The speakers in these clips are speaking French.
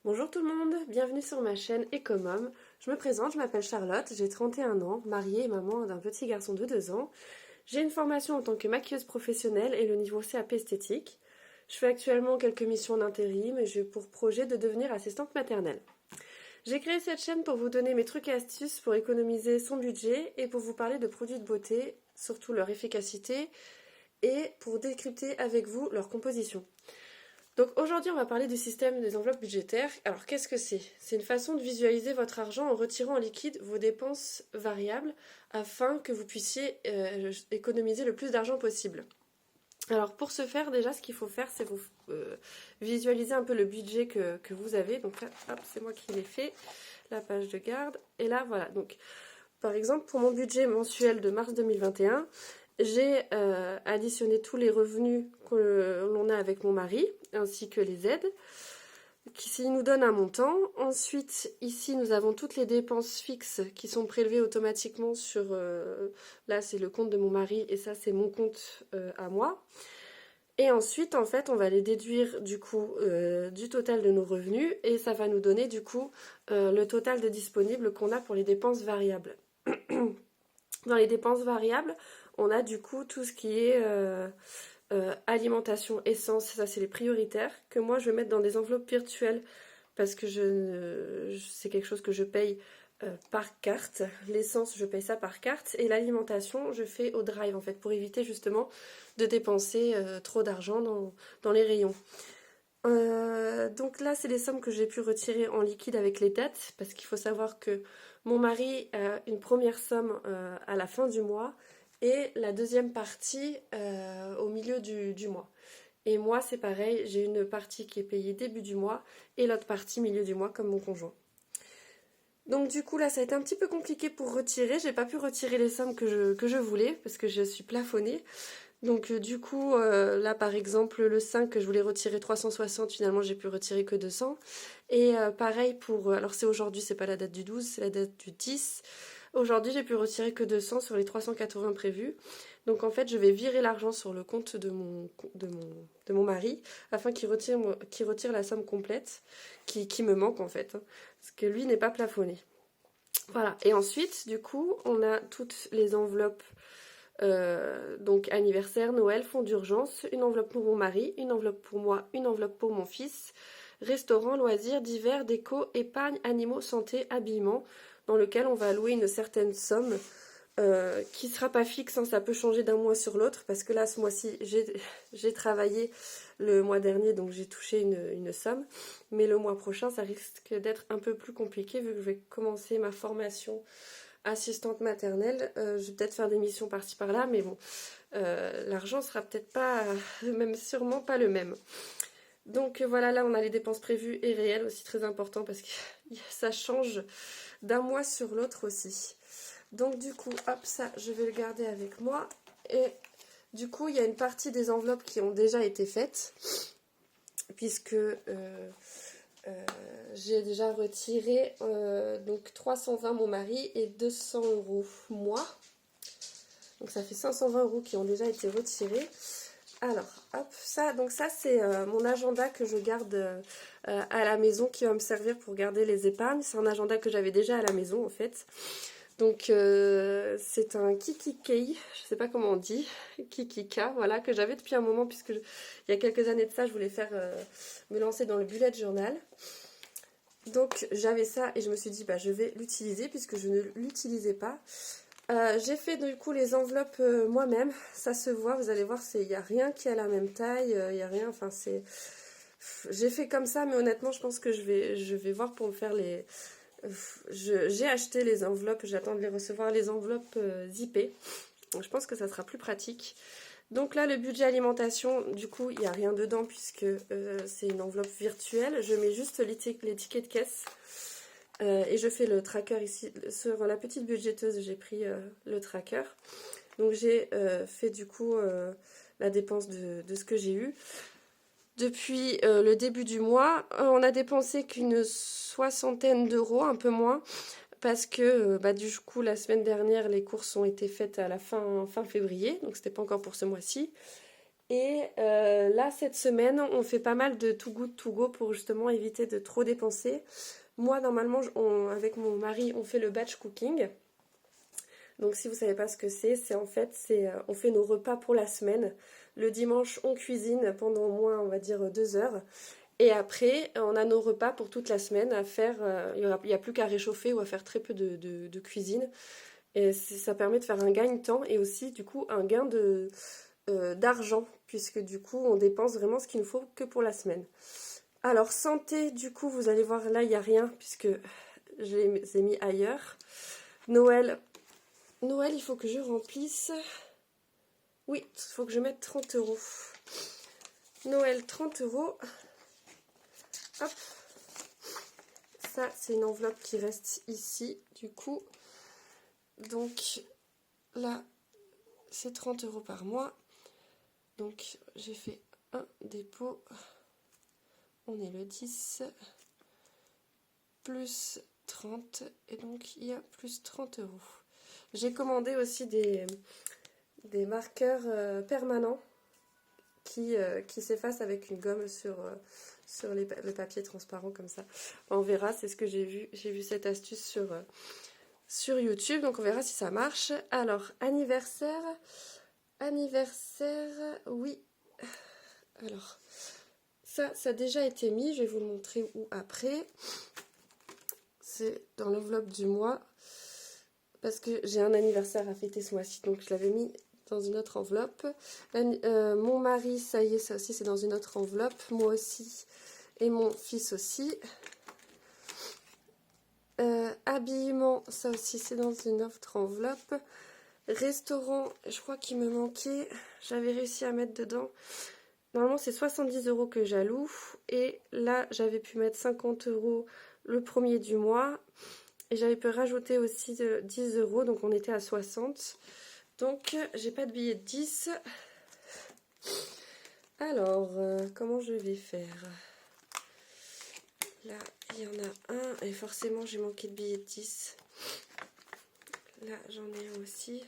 Bonjour tout le monde, bienvenue sur ma chaîne Ecomom. Je me présente, je m'appelle Charlotte, j'ai 31 ans, mariée et maman d'un petit garçon de 2 ans. J'ai une formation en tant que maquilleuse professionnelle et le niveau CAP esthétique. Je fais actuellement quelques missions d'intérim et j'ai pour projet de devenir assistante maternelle. J'ai créé cette chaîne pour vous donner mes trucs et astuces pour économiser son budget et pour vous parler de produits de beauté, surtout leur efficacité, et pour décrypter avec vous leur composition. Donc aujourd'hui, on va parler du système des enveloppes budgétaires. Alors qu'est-ce que c'est? C'est une façon de visualiser votre argent en retirant en liquide vos dépenses variables afin que vous puissiez économiser le plus d'argent possible. Alors pour ce faire, déjà, ce qu'il faut faire, c'est vous visualiser un peu le budget que vous avez. Donc là, hop, c'est moi qui l'ai fait, la page de garde. Et là, voilà. Donc, par exemple, pour mon budget mensuel de mars 2021, j'ai additionné tous les revenus que l'on a avec mon mari, ainsi que les aides, qui nous donnent un montant. Ensuite, ici, nous avons toutes les dépenses fixes qui sont prélevées automatiquement sur... là, c'est le compte de mon mari, et ça, c'est mon compte à moi. Et ensuite, en fait, on va les déduire du coup du total de nos revenus, et ça va nous donner du coup le total de disponibles qu'on a pour les dépenses variables. Dans les dépenses variables, on a du coup tout ce qui est alimentation, essence, ça c'est les prioritaires, que moi je vais mettre dans des enveloppes virtuelles parce que c'est quelque chose que je paye par carte. L'essence, je paye ça par carte, et l'alimentation, je fais au drive en fait, pour éviter justement de dépenser trop d'argent dans les rayons. Donc là, c'est les sommes que j'ai pu retirer en liquide avec les dates, parce qu'il faut savoir que mon mari a une première somme à la fin du mois et la deuxième partie au milieu du mois. Et moi, c'est pareil, j'ai une partie qui est payée début du mois et l'autre partie milieu du mois, comme mon conjoint. Donc du coup, là, ça a été un petit peu compliqué pour retirer. J'ai pas pu retirer les sommes que je voulais, parce que je suis plafonnée. Donc du coup, là par exemple, le 5 que je voulais retirer 360, finalement j'ai pu retirer que 200. Et pareil pour, alors c'est aujourd'hui, c'est pas la date du 12, c'est la date du 10. Aujourd'hui j'ai pu retirer que 200 sur les 380 prévus. Donc en fait je vais virer l'argent sur le compte de mon mari, afin qu'il retire la somme complète qui me manque en fait, hein, parce que lui n'est pas plafonné. Voilà, et ensuite du coup on a toutes les enveloppes. Donc anniversaire, Noël, fonds d'urgence, une enveloppe pour mon mari, une enveloppe pour moi, une enveloppe pour mon fils, restaurant, loisirs, divers, déco, épargne, animaux, santé, habillement, dans lequel on va allouer une certaine somme qui ne sera pas fixe, hein, ça peut changer d'un mois sur l'autre, parce que là ce mois-ci j'ai travaillé le mois dernier, donc j'ai touché une somme, mais le mois prochain ça risque d'être un peu plus compliqué vu que je vais commencer ma formation assistante maternelle. Je vais peut-être faire des missions par-ci par-là, mais bon, l'argent sera peut-être pas, même sûrement pas le même. Donc voilà, là on a les dépenses prévues et réelles, aussi très important, parce que ça change d'un mois sur l'autre aussi. Donc du coup, hop, ça je vais le garder avec moi. Et du coup, il y a une partie des enveloppes qui ont déjà été faites, puisque j'ai déjà retiré donc 320 mon mari et 200 € moi. Donc ça fait 520 € qui ont déjà été retirés. Alors, hop, donc ça c'est mon agenda que je garde à la maison, qui va me servir pour garder les épargnes. C'est un agenda que j'avais déjà à la maison en fait. Donc c'est un Kikikei, je ne sais pas comment on dit, Kikika, voilà, que j'avais depuis un moment, puisque il y a quelques années de ça, je voulais me lancer dans le bullet journal. Donc j'avais ça et je me suis dit, bah, je vais l'utiliser puisque je ne l'utilisais pas. J'ai fait du coup les enveloppes moi-même, ça se voit, vous allez voir, il n'y a rien qui a la même taille, il n'y a rien, enfin c'est... J'ai fait comme ça, mais honnêtement je pense que je vais voir pour me faire les... J'ai acheté les enveloppes, j'attends de les recevoir, les enveloppes zippées. Donc, je pense que ça sera plus pratique. Donc là, le budget alimentation, du coup, il n'y a rien dedans puisque c'est une enveloppe virtuelle. Je mets juste les tickets de caisse et je fais le tracker ici. Sur la petite budgéteuse, j'ai pris le tracker. Donc j'ai fait du coup la dépense de ce que j'ai eu. Depuis le début du mois, on a dépensé qu'une 60aine d'euros, un peu moins, parce que du coup la semaine dernière les courses ont été faites à la fin février, donc c'était pas encore pour ce mois-ci. Et là, cette semaine, on fait pas mal de Too Good To Go pour justement éviter de trop dépenser. Moi, normalement, avec mon mari, on fait le batch cooking. Donc si vous savez pas ce que c'est en fait, on fait nos repas pour la semaine. Le dimanche, on cuisine pendant au moins, on va dire, 2 heures. Et après, on a nos repas pour toute la semaine à faire. Il n'y a plus qu'à réchauffer ou à faire très peu de cuisine. Et ça permet de faire un gain de temps et aussi, du coup, un gain d'argent, puisque du coup, on dépense vraiment ce qu'il nous faut que pour la semaine. Alors, santé, du coup, vous allez voir, là, il n'y a rien, puisque je les ai mis ailleurs. Noël, il faut que je remplisse. Oui, il faut que je mette 30 euros. Noël, 30 euros. Hop. Ça, c'est une enveloppe qui reste ici, du coup. Donc, là, c'est 30 euros par mois. Donc, j'ai fait un dépôt. On est le 10. Plus 30. Et donc, il y a plus 30 euros. J'ai commandé aussi des marqueurs permanents qui s'effacent avec une gomme sur le papier transparent comme ça. On verra, c'est ce que j'ai vu. J'ai vu cette astuce sur YouTube, donc on verra si ça marche. Alors, anniversaire, oui. Alors, ça a déjà été mis, je vais vous le montrer où après. C'est dans l'enveloppe du mois, parce que j'ai un anniversaire à fêter ce mois-ci, donc je l'avais mis dans une autre enveloppe. Mon mari, ça y est, ça aussi c'est dans une autre enveloppe. Moi aussi, et mon fils aussi. Habillement, ça aussi c'est dans une autre enveloppe. Restaurant, je crois qu'il me manquait, j'avais réussi à mettre dedans. Normalement c'est 70 euros que j'alloue. Et là j'avais pu mettre 50 euros le premier du mois. Et j'avais pu rajouter aussi 10 euros, donc on était à 60. Donc j'ai pas de billet de 10. Alors, comment je vais faire? Là, il y en a un, et forcément j'ai manqué de billet de 10. Là, j'en ai un aussi.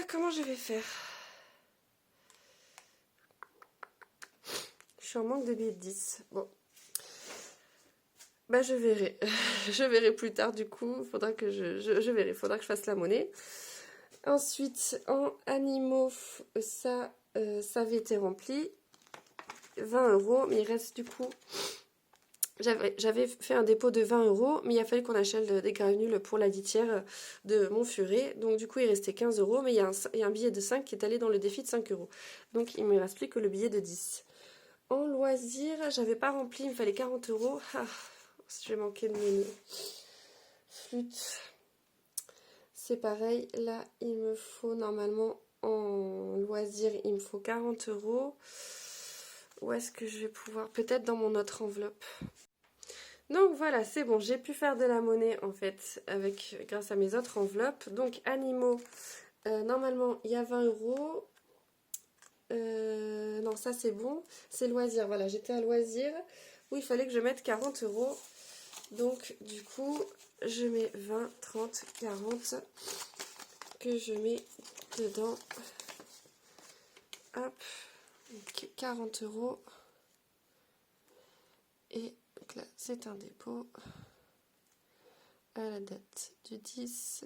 Comment je vais faire? Je suis en manque de billets de 10. Bon. Bah, je verrai. Je verrai plus tard, du coup. Faudra que je verrai. Faudra que je fasse la monnaie. Ensuite, en animaux, ça avait été rempli. 20 euros. Mais il reste, du coup... J'avais fait un dépôt de 20 euros, mais il a fallu qu'on achète des granules pour la litière de mon furet. Donc du coup, il restait 15 euros, mais il y a un billet de 5 qui est allé dans le défi de 5 euros. Donc il ne me reste plus que le billet de 10. En loisirs, j'avais pas rempli, il me fallait 40 euros. Ah, je vais manquer de menu. Flûte. C'est pareil, là, il me faut normalement en loisirs, il me faut 40 euros. Où est-ce que je vais pouvoir? Peut-être dans mon autre enveloppe. Donc voilà, c'est bon, j'ai pu faire de la monnaie en fait grâce à mes autres enveloppes. Donc animaux, normalement il y a 20 euros. Non, ça c'est bon. C'est loisirs, voilà, j'étais à loisirs où il fallait que je mette 40 euros. Donc du coup, je mets 20, 30, 40 que je mets dedans. Hop, 40 euros. Et donc là, c'est un dépôt à la date du 10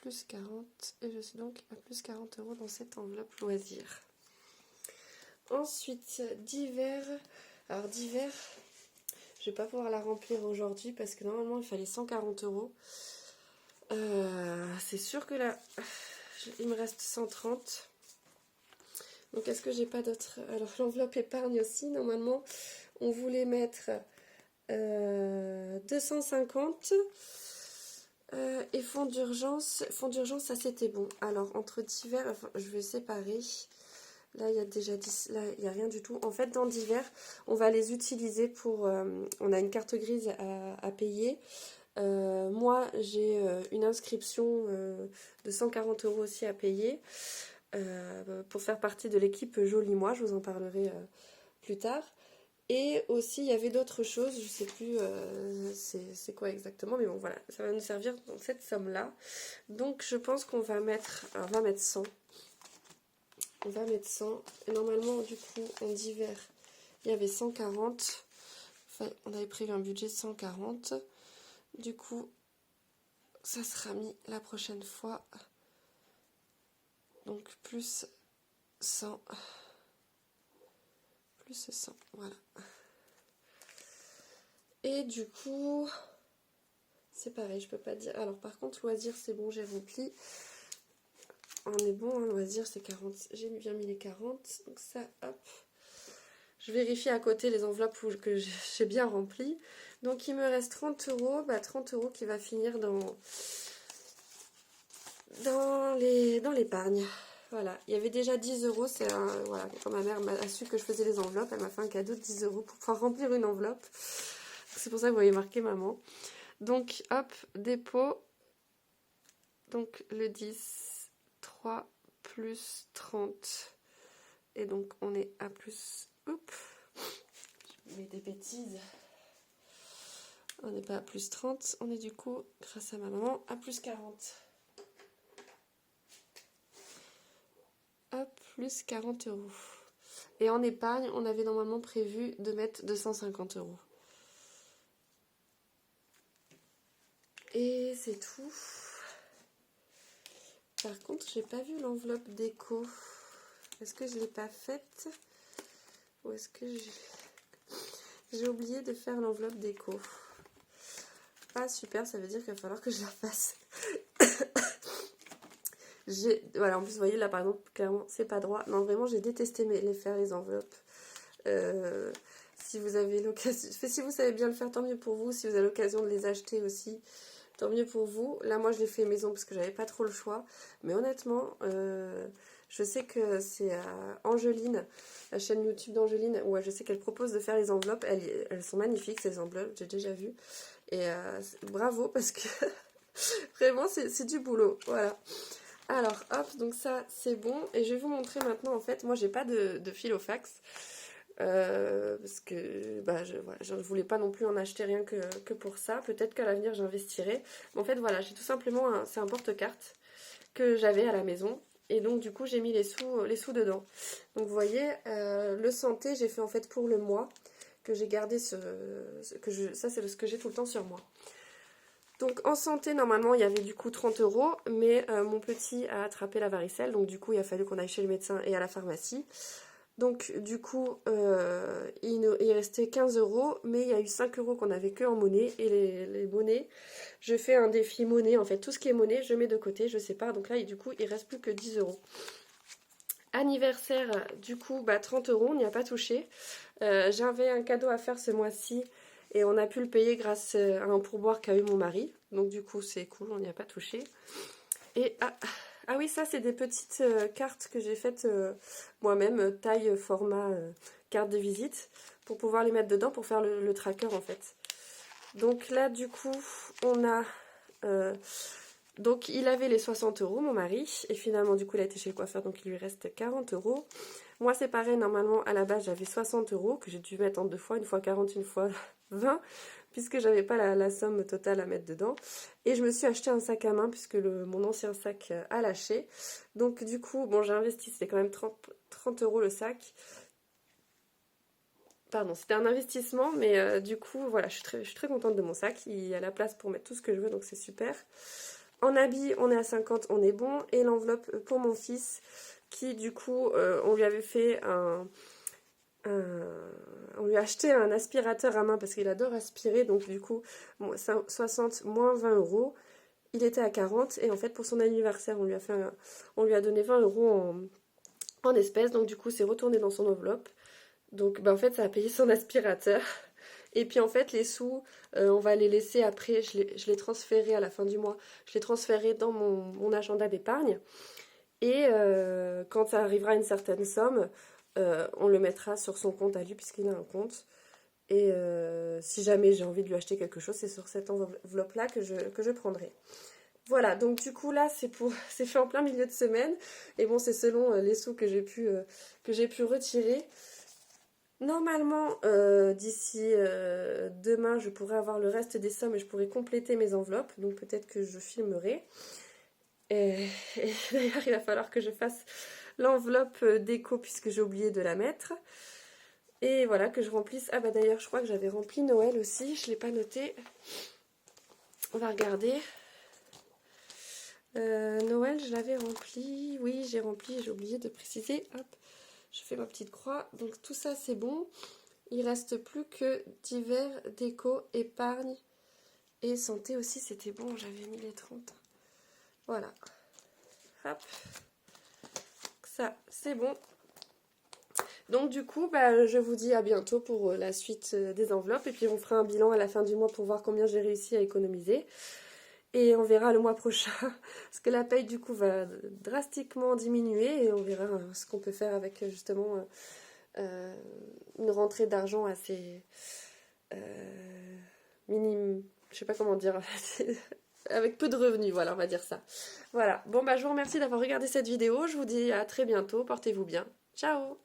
plus 40. Et je suis donc à plus 40 euros dans cette enveloppe loisir. Ensuite, divers. Alors, divers, je vais pas pouvoir la remplir aujourd'hui parce que normalement, il fallait 140 euros. C'est sûr que là, il me reste 130. Donc, est-ce que j'ai pas d'autres... Alors, l'enveloppe épargne aussi, normalement, on voulait mettre 250. Et fonds d'urgence, ça c'était bon. Alors, entre divers, enfin, je vais séparer. Là, il y a déjà 10. Là, il n'y a rien du tout. En fait, dans divers, on va les utiliser pour... on a une carte grise à payer. Moi, j'ai une inscription de 140 euros aussi à payer pour faire partie de l'équipe Joli Moi. Je vous en parlerai plus tard. Et aussi, il y avait d'autres choses. Je ne sais plus c'est quoi exactement. Mais bon, voilà. Ça va nous servir dans cette somme-là. Donc, je pense qu'on va mettre... Alors, on va mettre 100. on va mettre 100. Et normalement, du coup, en divers, il y avait 140. Enfin, on avait prévu un budget de 140. Du coup, ça sera mis la prochaine fois. Donc, plus 100. Plus 100, voilà. Et du coup, c'est pareil, je peux pas dire. Alors, par contre, loisir, c'est bon, j'ai rempli. On est bon, hein, loisir, c'est 40. J'ai bien mis les 40. Donc, ça, hop. Je vérifie à côté les enveloppes que j'ai bien remplies. Donc, il me reste 30 euros. Bah, 30 euros qui va finir dans l'épargne. Voilà, il y avait déjà 10 euros. C'est voilà, quand ma mère a su que je faisais les enveloppes, elle m'a fait un cadeau de 10 euros pour pouvoir remplir une enveloppe. C'est pour ça que vous voyez marqué maman. Donc, hop, dépôt. Donc, le 10, 3 plus 30. Et donc, on est à plus... Oups, je mets des bêtises. On n'est pas à plus 30. On est du coup, grâce à ma maman, à plus 40. Hop, plus 40 euros. Et en épargne, on avait normalement prévu de mettre 250 euros. Et c'est tout. Par contre, j'ai pas vu l'enveloppe déco. Est-ce que je l'ai pas faite? Ou est-ce que j'ai oublié de faire l'enveloppe déco? Ah super, ça veut dire qu'il va falloir que je la fasse. Voilà, en plus vous voyez là par exemple, clairement c'est pas droit. Non vraiment j'ai détesté les faire les enveloppes. Si vous avez l'occasion, si vous savez bien le faire, tant mieux pour vous. Si vous avez l'occasion de les acheter aussi, tant mieux pour vous. Là moi je l'ai fait maison parce que j'avais pas trop le choix. Mais honnêtement, je sais que c'est Angeline, la chaîne YouTube d'Angeline, où je sais qu'elle propose de faire les enveloppes. Elles sont magnifiques ces enveloppes, j'ai déjà vu. Et bravo parce que vraiment c'est du boulot. Voilà. Alors hop, donc ça c'est bon. Et je vais vous montrer maintenant en fait, moi j'ai pas de fil au fax. Parce que bah, je ne voulais pas non plus en acheter rien que pour ça. Peut-être qu'à l'avenir j'investirai. Mais en fait voilà, j'ai tout simplement c'est un porte-carte que j'avais à la maison. Et donc du coup j'ai mis les sous dedans. Donc vous voyez, le santé j'ai fait en fait pour le mois. Que j'ai gardé ça c'est ce que j'ai tout le temps sur moi. Donc en santé normalement il y avait du coup 30 euros. Mais mon petit a attrapé la varicelle. Donc du coup il a fallu qu'on aille chez le médecin et à la pharmacie. Donc du coup, il restait 15 euros, mais il y a eu 5 euros qu'on avait que en monnaie. Et les monnaies, je fais un défi monnaie. En fait, tout ce qui est monnaie, je mets de côté, je sépare. Donc là, du coup, il reste plus que 10 euros. Anniversaire, du coup, 30 euros, on n'y a pas touché. J'avais un cadeau à faire ce mois-ci et on a pu le payer grâce à un pourboire qu'a eu mon mari. Donc du coup, c'est cool, on n'y a pas touché. Et... Ah oui, ça c'est des petites cartes que j'ai faites moi-même, taille, format, carte de visite, pour pouvoir les mettre dedans pour faire le tracker en fait. Donc là du coup, on a... donc il avait les 60 euros, mon mari, et finalement du coup il a été chez le coiffeur, donc il lui reste 40 euros. Moi c'est pareil, normalement à la base j'avais 60 euros, que j'ai dû mettre en deux fois, une fois 40, une fois 20, puisque j'avais pas la somme totale à mettre dedans. Et je me suis acheté un sac à main, puisque mon ancien sac a lâché. Donc du coup, bon j'ai investi, c'était quand même 30 euros le sac. Pardon, c'était un investissement, mais du coup, voilà, je suis très contente de mon sac. Il y a la place pour mettre tout ce que je veux, donc c'est super. En habits, on est à 50, on est bon. Et l'enveloppe pour mon fils, qui du coup, on lui avait fait on lui a acheté un aspirateur à main parce qu'il adore aspirer. Donc du coup, 60 moins 20 euros. Il était à 40 et en fait pour son anniversaire, on lui a donné 20 euros en espèces. Donc du coup, c'est retourné dans son enveloppe. Donc en fait, ça a payé son aspirateur. Et puis en fait, les sous, on va les laisser après. Je les transférerai à la fin du mois. Je les transférerai dans mon agenda d'épargne. Et quand ça arrivera à une certaine somme, on le mettra sur son compte à lui puisqu'il a un compte. Et si jamais j'ai envie de lui acheter quelque chose, c'est sur cette enveloppe-là que je prendrai. Voilà, donc du coup là c'est fait en plein milieu de semaine. Et bon, c'est selon les sous que j'ai pu retirer. Normalement, d'ici demain, je pourrai avoir le reste des sommes et je pourrai compléter mes enveloppes. Donc peut-être que je filmerai. Et d'ailleurs, il va falloir que je fasse l'enveloppe déco puisque j'ai oublié de la mettre. Et voilà, que je remplisse. Ah bah d'ailleurs, je crois que j'avais rempli Noël aussi, je ne l'ai pas noté. On va regarder. Noël, je l'avais rempli. Oui, j'ai rempli, j'ai oublié de préciser. Hop, je fais ma petite croix. Donc tout ça, c'est bon. Il reste plus que divers, déco, épargne et santé aussi. C'était bon, j'avais mis les 30. Voilà. Hop. Ça, c'est bon. Donc du coup, bah, je vous dis à bientôt pour la suite des enveloppes. Et puis on fera un bilan à la fin du mois pour voir combien j'ai réussi à économiser. Et on verra le mois prochain, parce que la paye du coup va drastiquement diminuer. Et on verra ce qu'on peut faire avec justement une rentrée d'argent assez minime. Je sais pas comment dire. Avec peu de revenus, voilà, on va dire ça. Voilà. Bon, bah je vous remercie d'avoir regardé cette vidéo. Je vous dis à très bientôt. Portez-vous bien. Ciao!